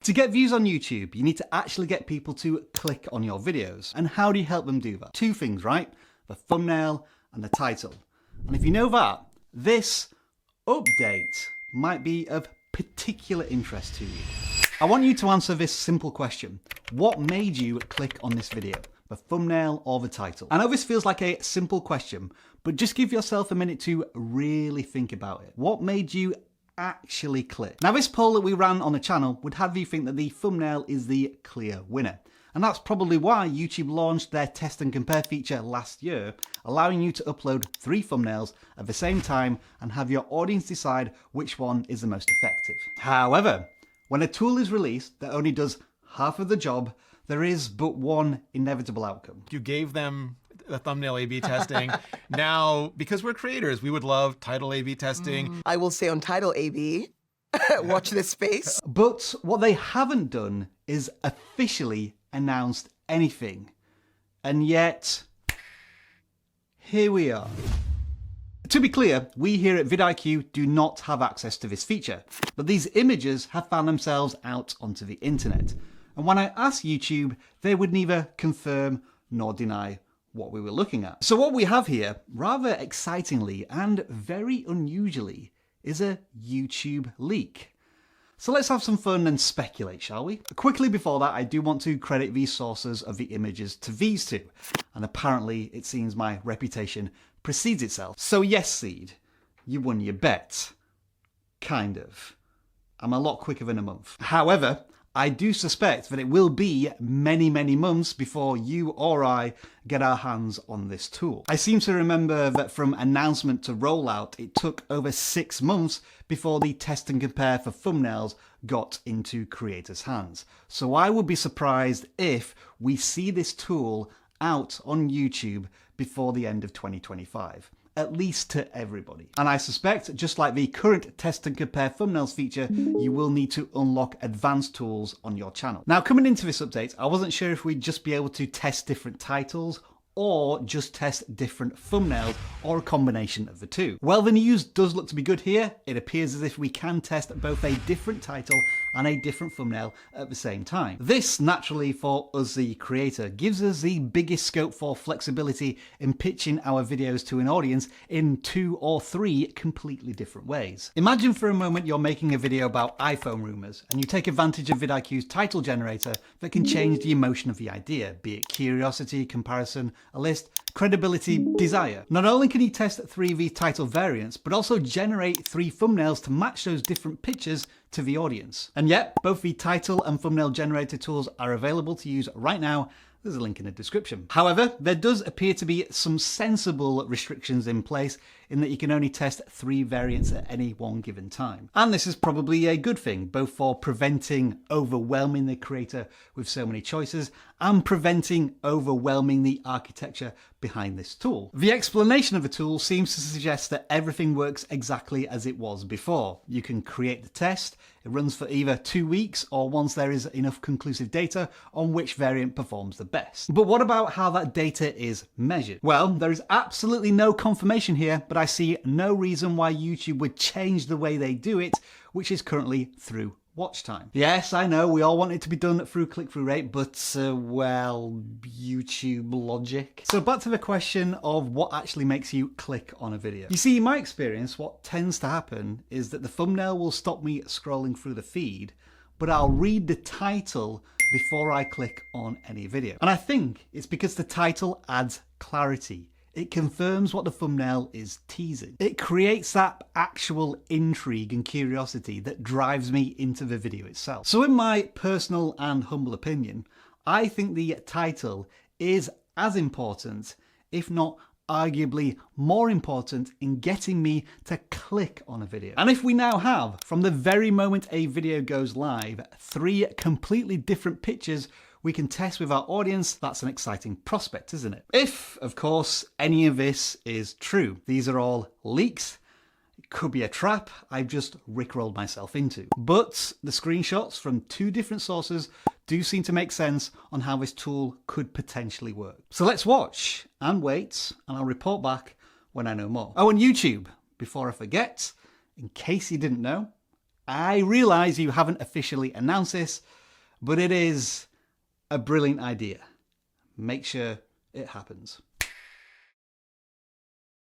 To get views on YouTube, you need to actually get people to click on your videos. And how do you help them do that? Two things, right? The thumbnail and the title. And if you know that, this update might be of particular interest to you. I want you to answer this simple question. What made you click on this video? The thumbnail or the title? I know this feels like a simple question, but just give yourself a minute to really think about it. What made you actually click? Now, this poll that we ran on the channel would have you think that the thumbnail is the clear winner. And that's probably why YouTube launched their test and compare feature last year, allowing you to upload 3 thumbnails at the same time and have your audience decide which one is the most effective. However, when a tool is released that only does half of the job, there is but one inevitable outcome. You gave them the thumbnail A/B testing. Now, because we're creators, we would love title A/B testing. I will say on title A/B, watch this space. But what they haven't done is officially announced anything. And yet, here we are. To be clear, we here at vidIQ do not have access to this feature, but these images have found themselves out onto the internet. And when I asked YouTube, they would neither confirm nor deny what we were looking at. So what we have here, rather excitingly and very unusually, is a YouTube leak. So let's have some fun and speculate, shall we? Quickly before that, I do want to credit the sources of the images to these two. And apparently it seems my reputation precedes itself. So yes, Seed, you won your bet. Kind of. I'm a lot quicker than a month. However, I do suspect that it will be many, many months before you or I get our hands on this tool. I seem to remember that from announcement to rollout, it took over 6 months before the test and compare for thumbnails got into creators' hands. So I would be surprised if we see this tool out on YouTube before the end of 2025. At least to everybody. And I suspect, just like the current test and compare thumbnails feature, you will need to unlock advanced tools on your channel. Now, coming into this update, I wasn't sure if we'd just be able to test different titles or just test different thumbnails or a combination of the two. Well, the news does look to be good here. It appears as if we can test both a different title and a different thumbnail at the same time. This, naturally, for us the creator, gives us the biggest scope for flexibility in pitching our videos to an audience in 2 or 3 completely different ways. Imagine for a moment you're making a video about iPhone rumors and you take advantage of vidIQ's title generator that can change the emotion of the idea, be it curiosity, comparison, a list, credibility, desire. Not only can you test 3 of the title variants, but also generate 3 thumbnails to match those different pictures to the audience. And yet, both the title and thumbnail generator tools are available to use right now. There's a link in the description. However, there does appear to be some sensible restrictions in place in that you can only test 3 variants at any one given time. And this is probably a good thing, both for preventing overwhelming the creator with so many choices and preventing overwhelming the architecture behind this tool. The explanation of the tool seems to suggest that everything works exactly as it was before. You can create the test, it runs for either 2 weeks or once there is enough conclusive data on which variant performs the best. But what about how that data is measured? Well, there is absolutely no confirmation here, but I see no reason why YouTube would change the way they do it, which is currently through watch time. Yes, I know we all want it to be done through click-through rate, but well, YouTube logic. So back to the question of what actually makes you click on a video. You see, in my experience, what tends to happen is that the thumbnail will stop me scrolling through the feed, but I'll read the title before I click on any video. And I think it's because the title adds clarity. It confirms what the thumbnail is teasing. It creates that actual intrigue and curiosity that drives me into the video itself. So in my personal and humble opinion, I think the title is as important, if not arguably more important, in getting me to click on a video. And if we now have, from the very moment a video goes live, 3 completely different pictures we can test with our audience, that's an exciting prospect, isn't it? If, of course, any of this is true. These are all leaks. It could be a trap I've just rickrolled myself into. But the screenshots from 2 different sources do seem to make sense on how this tool could potentially work. So let's watch and wait, and I'll report back when I know more. Oh, and YouTube, before I forget, in case you didn't know, I realise you haven't officially announced this, but it is a brilliant idea. Make sure it happens.